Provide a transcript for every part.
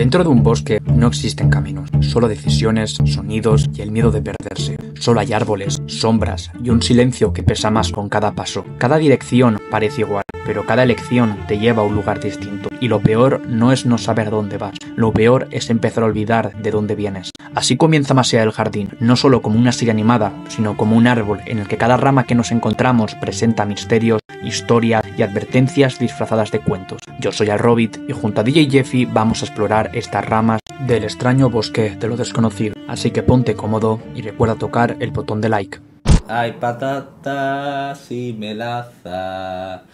Dentro de un bosque no existen caminos, solo decisiones, sonidos y el miedo de perderse. Solo hay árboles, sombras y un silencio que pesa más con cada paso. Cada dirección parece igual, pero cada elección te lleva a un lugar distinto. Y lo peor no es no saber dónde vas, lo peor es empezar a olvidar de dónde vienes. Así comienza Más allá del jardín, no solo como una serie animada, sino como un árbol en el que cada rama que nos encontramos presenta misterios, historia y advertencias disfrazadas de cuentos. Yo soy Alrobit y junto a DJ Jeffy vamos a explorar estas ramas del extraño bosque de lo desconocido. Así que ponte cómodo y recuerda tocar el botón de like. Hay patatas y melaza.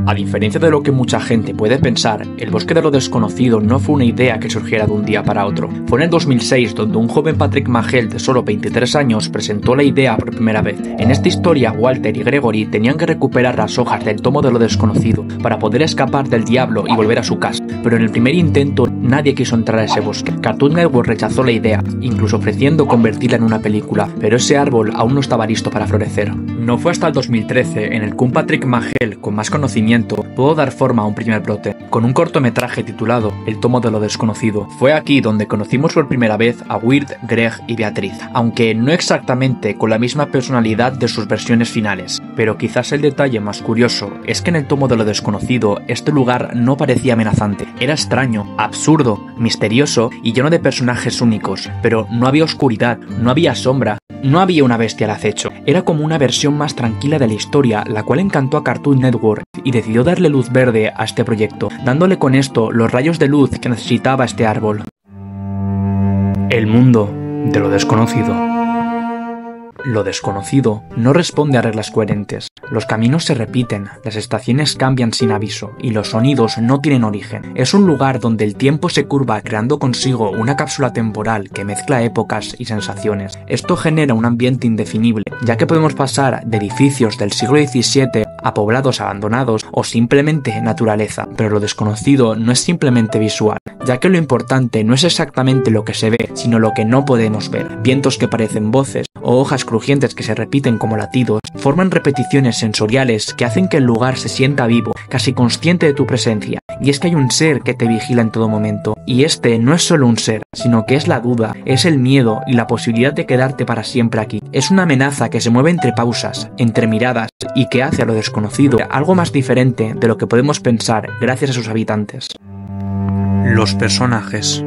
A diferencia de lo que mucha gente puede pensar, el bosque de lo desconocido no fue una idea que surgiera de un día para otro. Fue en el 2006 donde un joven Patrick Magel de solo 23 años presentó la idea por primera vez. En esta historia, Walter y Gregory tenían que recuperar las hojas del tomo de lo desconocido para poder escapar del diablo y volver a su casa. Pero en el primer intento nadie quiso entrar a ese bosque. Cartoon Network rechazó la idea, incluso ofreciendo convertirla en una película, pero ese árbol aún no estaba listo para florecer. No fue hasta el 2013 en el que un Patrick Magel con más conocimiento pudo dar forma a un primer brote, con un cortometraje titulado El tomo de lo desconocido. Fue aquí donde conocimos por primera vez a Weird, Greg y Beatriz, aunque no exactamente con la misma personalidad de sus versiones finales. Pero quizás el detalle más curioso es que en el tomo de lo desconocido este lugar no parecía amenazante. Era extraño, absurdo, misterioso y lleno de personajes únicos, pero no había oscuridad, no había sombra, no había una bestia al acecho. Era como una versión más tranquila de la historia, la cual encantó a Cartoon Network y decidió darle luz verde a este proyecto, dándole con esto los rayos de luz que necesitaba este árbol. El mundo de lo desconocido. Lo desconocido no responde a reglas coherentes. Los caminos se repiten, las estaciones cambian sin aviso y los sonidos no tienen origen. Es un lugar donde el tiempo se curva creando consigo una cápsula temporal que mezcla épocas y sensaciones. Esto genera un ambiente indefinible, ya que podemos pasar de edificios del siglo XVII a poblados abandonados o simplemente naturaleza. Pero lo desconocido no es simplemente visual, ya que lo importante no es exactamente lo que se ve, sino lo que no podemos ver. Vientos que parecen voces o hojas crujientes que se repiten como latidos forman repeticiones sensoriales que hacen que el lugar se sienta vivo, casi consciente de tu presencia. Y es que hay un ser que te vigila en todo momento. Y este no es solo un ser, sino que es la duda, es el miedo y la posibilidad de quedarte para siempre aquí. Es una amenaza que se mueve entre pausas, entre miradas, y que hace a lo desconocido algo más diferente de lo que podemos pensar gracias a sus habitantes. Los personajes.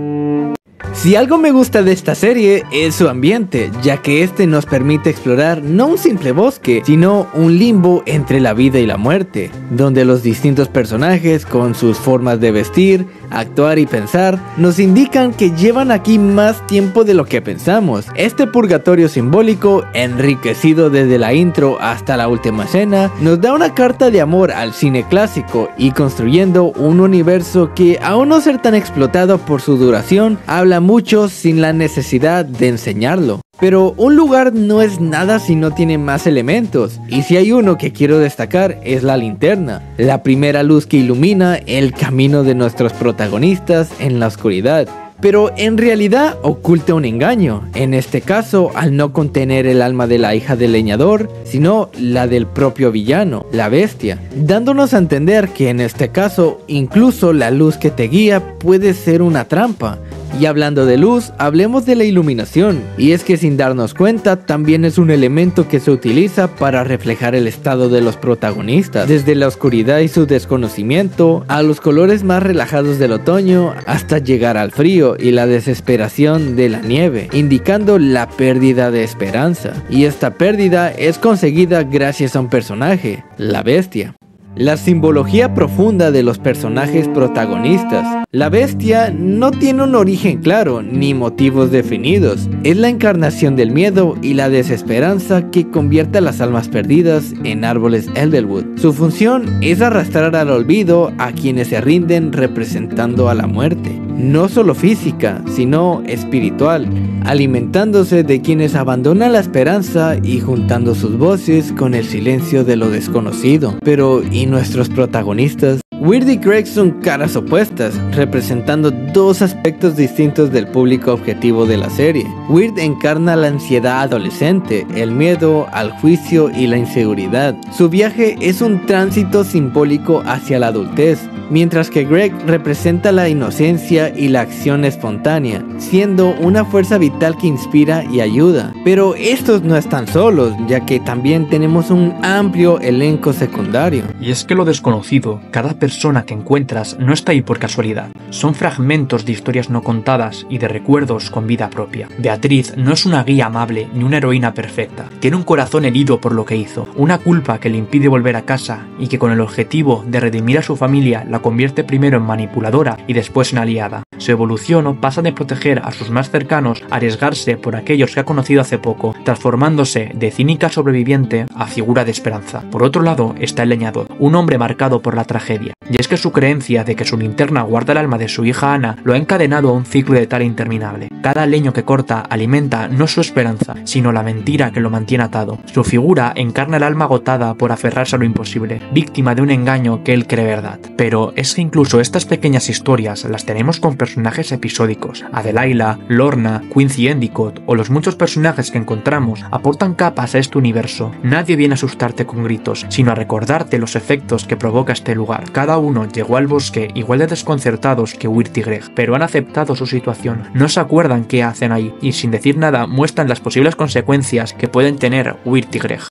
Si algo me gusta de esta serie es su ambiente, ya que este nos permite explorar no un simple bosque, sino un limbo entre la vida y la muerte, donde los distintos personajes con sus formas de vestir, actuar y pensar nos indican que llevan aquí más tiempo de lo que pensamos. Este purgatorio simbólico, enriquecido desde la intro hasta la última escena, nos da una carta de amor al cine clásico y construyendo un universo que, a no ser tan explotado por su duración, habla mucho sin la necesidad de enseñarlo. Pero un lugar no es nada si no tiene más elementos, y si hay uno que quiero destacar es la linterna, la primera luz que ilumina el camino de nuestros protagonistas en la oscuridad. Pero en realidad oculta un engaño, en este caso al no contener el alma de la hija del leñador, sino la del propio villano, la bestia, dándonos a entender que en este caso incluso la luz que te guía puede ser una trampa. Y hablando de luz, hablemos de la iluminación, y es que sin darnos cuenta también es un elemento que se utiliza para reflejar el estado de los protagonistas, desde la oscuridad y su desconocimiento, a los colores más relajados del otoño, hasta llegar al frío y la desesperación de la nieve, indicando la pérdida de esperanza. Y esta pérdida es conseguida gracias a un personaje, la bestia. La simbología profunda de los personajes protagonistas. La bestia no tiene un origen claro ni motivos definidos. Es la encarnación del miedo y la desesperanza que convierte a las almas perdidas en árboles Elderwood. Su función es arrastrar al olvido a quienes se rinden representando a la muerte. No solo física, sino espiritual, alimentándose de quienes abandonan la esperanza y juntando sus voces con el silencio de lo desconocido. Pero, ¿y nuestros protagonistas? Weird y Greg son caras opuestas, representando dos aspectos distintos del público objetivo de la serie. Weird encarna la ansiedad adolescente, el miedo al juicio y la inseguridad. Su viaje es un tránsito simbólico hacia la adultez, mientras que Greg representa la inocencia y la acción espontánea, siendo una fuerza vital que inspira y ayuda. Pero estos no están solos, ya que también tenemos un amplio elenco secundario. Y es que lo desconocido, cada persona que encuentras no está ahí por casualidad. Son fragmentos de historias no contadas y de recuerdos con vida propia. Beatriz no es una guía amable ni una heroína perfecta. Tiene un corazón herido por lo que hizo, una culpa que le impide volver a casa y que con el objetivo de redimir a su familia la convierte primero en manipuladora y después en aliada. Su evolución pasa de proteger a sus más cercanos a arriesgarse por aquellos que ha conocido hace poco, transformándose de cínica sobreviviente a figura de esperanza. Por otro lado está el leñador, un hombre marcado por la tragedia. Y es que su creencia de que su linterna guarda el alma de su hija Ana lo ha encadenado a un ciclo de tal interminable. Cada leño que corta alimenta no su esperanza, sino la mentira que lo mantiene atado. Su figura encarna el alma agotada por aferrarse a lo imposible, víctima de un engaño que él cree verdad. Pero es que incluso estas pequeñas historias las tenemos con personajes episódicos. Adelaila, Lorna, Quincy Endicott o los muchos personajes que encontramos aportan capas a este universo. Nadie viene a asustarte con gritos, sino a recordarte los efectos que provoca este lugar. Cada uno llegó al bosque igual de desconcertados que Wirt y Greg, pero han aceptado su situación. No se acuerdan qué hacen ahí y sin decir nada muestran las posibles consecuencias que pueden tener Wirt y Greg.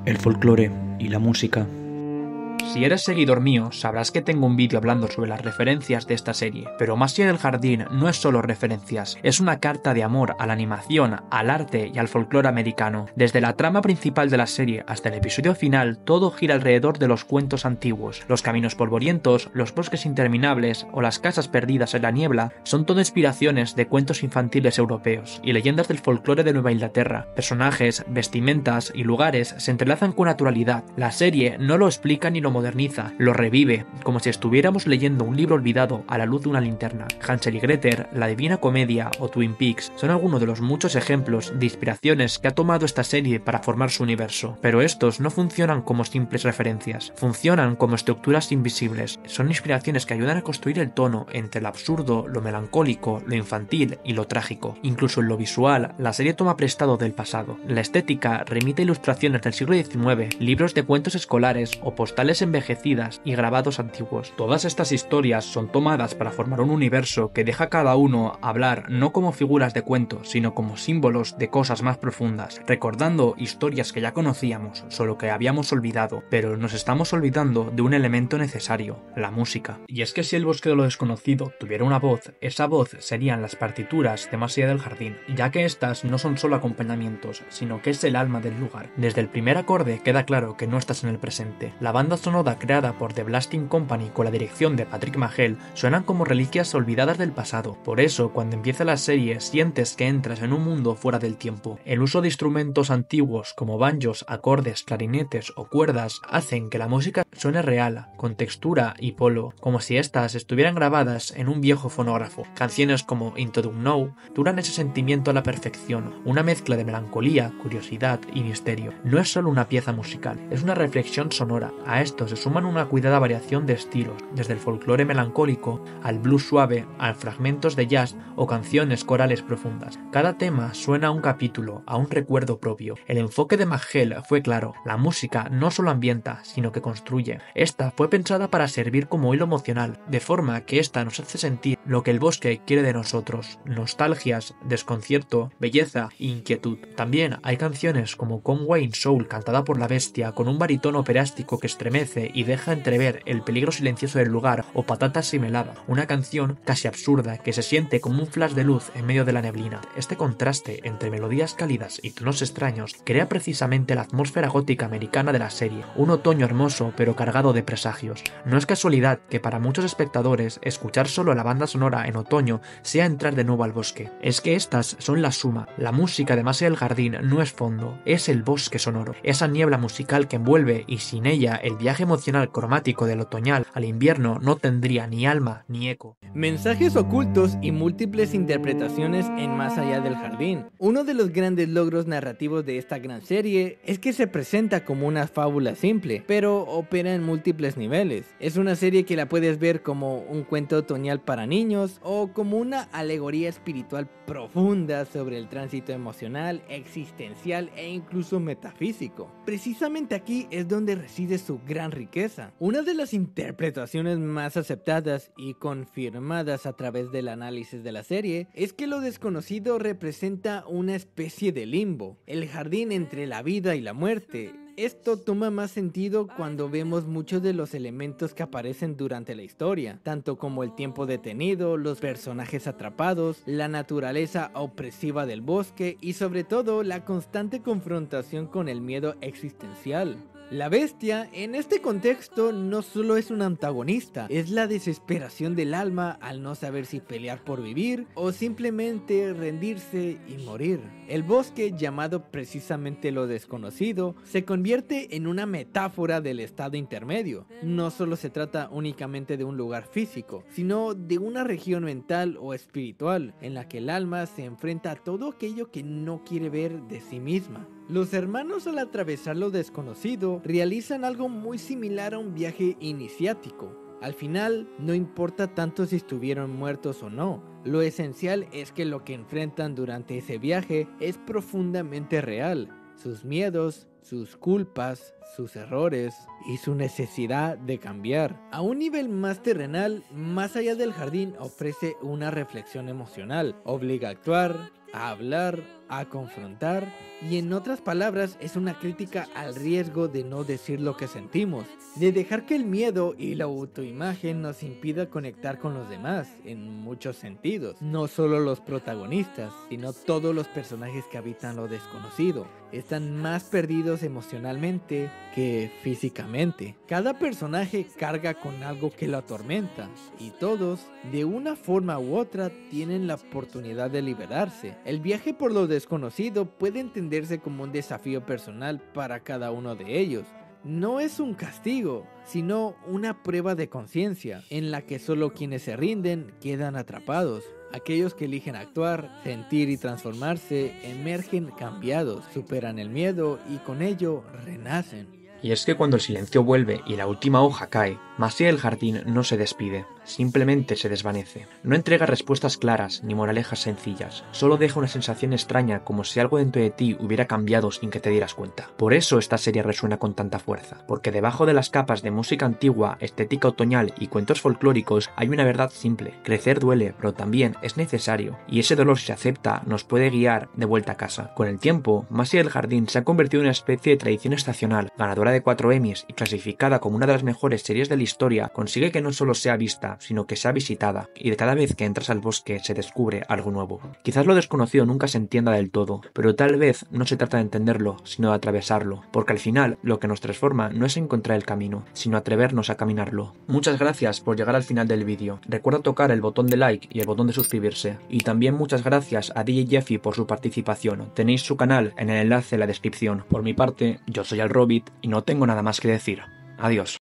El folclore y la música. Si eres seguidor mío, sabrás que tengo un vídeo hablando sobre las referencias de esta serie, pero Más allá del jardín no es solo referencias, es una carta de amor a la animación, al arte y al folclore americano. Desde la trama principal de la serie hasta el episodio final, todo gira alrededor de los cuentos antiguos. Los caminos polvorientos, los bosques interminables o las casas perdidas en la niebla son todo inspiraciones de cuentos infantiles europeos y leyendas del folclore de Nueva Inglaterra. Personajes, vestimentas y lugares se entrelazan con naturalidad. La serie no lo explica ni lo moderniza, lo revive, como si estuviéramos leyendo un libro olvidado a la luz de una linterna. Hansel y Gretel, La Divina Comedia o Twin Peaks son algunos de los muchos ejemplos de inspiraciones que ha tomado esta serie para formar su universo, pero estos no funcionan como simples referencias, funcionan como estructuras invisibles. Son inspiraciones que ayudan a construir el tono entre lo absurdo, lo melancólico, lo infantil y lo trágico. Incluso en lo visual, la serie toma prestado del pasado. La estética remite a ilustraciones del siglo XIX, libros de cuentos escolares o postales envejecidas y grabados antiguos. Todas estas historias son tomadas para formar un universo que deja a cada uno hablar no como figuras de cuentos, sino como símbolos de cosas más profundas, recordando historias que ya conocíamos, solo que habíamos olvidado, pero nos estamos olvidando de un elemento necesario, la música. Y es que si el bosque de lo desconocido tuviera una voz, esa voz serían las partituras de Más allá del jardín, ya que estas no son solo acompañamientos, sino que es el alma del lugar. Desde el primer acorde queda claro que no estás en el presente. La banda sonora creada por The Blasting Company con la dirección de Patrick Magel suenan como reliquias olvidadas del pasado. Por eso, cuando empieza la serie, sientes que entras en un mundo fuera del tiempo. El uso de instrumentos antiguos como banjos, acordes, clarinetes o cuerdas hacen que la música suene real, con textura y polo, como si estas estuvieran grabadas en un viejo fonógrafo. Canciones como Into the Unknown duran ese sentimiento a la perfección, una mezcla de melancolía, curiosidad y misterio. No es solo una pieza musical, es una reflexión sonora. A esto se suman una cuidada variación de estilos, desde el folclore melancólico al blues suave, a fragmentos de jazz o canciones corales profundas. Cada tema suena a un capítulo, a un recuerdo propio. El enfoque de Magel fue claro, la música no solo ambienta, sino que construye. Esta fue pensada para servir como hilo emocional, de forma que esta nos hace sentir lo que el bosque quiere de nosotros, nostalgias, desconcierto, belleza e inquietud. También hay canciones como Conway in Soul, cantada por la bestia, con un barítono operástico que estremece y deja entrever el peligro silencioso del lugar, o Patata Simelada, una canción casi absurda que se siente como un flash de luz en medio de la neblina. Este contraste entre melodías cálidas y tonos extraños crea precisamente la atmósfera gótica americana de la serie, un otoño hermoso pero cargado de presagios. No es casualidad que para muchos espectadores escuchar solo la banda sonora en otoño sea entrar de nuevo al bosque. Es que estas son la suma. La música de Más allá del jardín no es fondo, es el bosque sonoro, esa niebla musical que envuelve y sin ella el viaje emocional cromático del otoñal al invierno no tendría ni alma ni eco. Mensajes ocultos y múltiples interpretaciones en Más allá del jardín. Uno de los grandes logros narrativos de esta gran serie es que se presenta como una fábula simple, pero opera en múltiples niveles. Es una serie que la puedes ver como un cuento otoñal para niños o como una alegoría espiritual profunda sobre el tránsito emocional, existencial e incluso metafísico. Precisamente aquí es donde reside su gran riqueza. Una de las interpretaciones más aceptadas y confirmadas a través del análisis de la serie es que lo desconocido representa una especie de limbo, el jardín entre la vida y la muerte. Esto toma más sentido cuando vemos muchos de los elementos que aparecen durante la historia, tanto como el tiempo detenido, los personajes atrapados, la naturaleza opresiva del bosque y sobre todo la constante confrontación con el miedo existencial. La bestia, en este contexto, no solo es un antagonista, es la desesperación del alma al no saber si pelear por vivir o simplemente rendirse y morir. El bosque, llamado precisamente lo desconocido, se convierte en una metáfora del estado intermedio. No solo se trata únicamente de un lugar físico, sino de una región mental o espiritual en la que el alma se enfrenta a todo aquello que no quiere ver de sí misma. Los hermanos, al atravesar lo desconocido, realizan algo muy similar a un viaje iniciático. Al final, no importa tanto si estuvieron muertos o no, lo esencial es que lo que enfrentan durante ese viaje es profundamente real. Sus miedos, sus culpas, sus errores y su necesidad de cambiar. A un nivel más terrenal, Más allá del jardín ofrece una reflexión emocional, obliga a actuar, a hablar, a confrontar y en otras palabras es una crítica al riesgo de no decir lo que sentimos, de dejar que el miedo y la autoimagen nos impida conectar con los demás en muchos sentidos. No solo los protagonistas, sino todos los personajes que habitan lo desconocido están más perdidos emocionalmente que físicamente. Cada personaje carga con algo que lo atormenta y todos, de una forma u otra, tienen la oportunidad de liberarse. El viaje por lo desconocido puede entenderse como un desafío personal para cada uno de ellos. No es un castigo, sino una prueba de conciencia, en la que solo quienes se rinden quedan atrapados. Aquellos que eligen actuar, sentir y transformarse emergen cambiados, superan el miedo y con ello renacen. Y es que cuando el silencio vuelve y la última hoja cae, Más allá del jardín no se despide, simplemente se desvanece. No entrega respuestas claras ni moralejas sencillas, solo deja una sensación extraña como si algo dentro de ti hubiera cambiado sin que te dieras cuenta. Por eso esta serie resuena con tanta fuerza, porque debajo de las capas de música antigua, estética otoñal y cuentos folclóricos hay una verdad simple: crecer duele, pero también es necesario, y ese dolor, si se acepta, nos puede guiar de vuelta a casa. Con el tiempo, Más allá del jardín se ha convertido en una especie de tradición estacional, ganadora de 4 Emmys y clasificada como una de las mejores series de la historia. Consigue que no solo sea vista, sino que sea visitada, y de cada vez que entras al bosque se descubre algo nuevo. Quizás lo desconocido nunca se entienda del todo, pero tal vez no se trata de entenderlo, sino de atravesarlo, porque al final lo que nos transforma no es encontrar el camino, sino atrevernos a caminarlo. Muchas gracias por llegar al final del vídeo. Recuerda tocar el botón de like y el botón de suscribirse, y también muchas gracias a DJ Jeffy por su participación. Tenéis su canal en el enlace en la descripción. Por mi parte, yo soy Alrobit y no tengo nada más que decir. Adiós.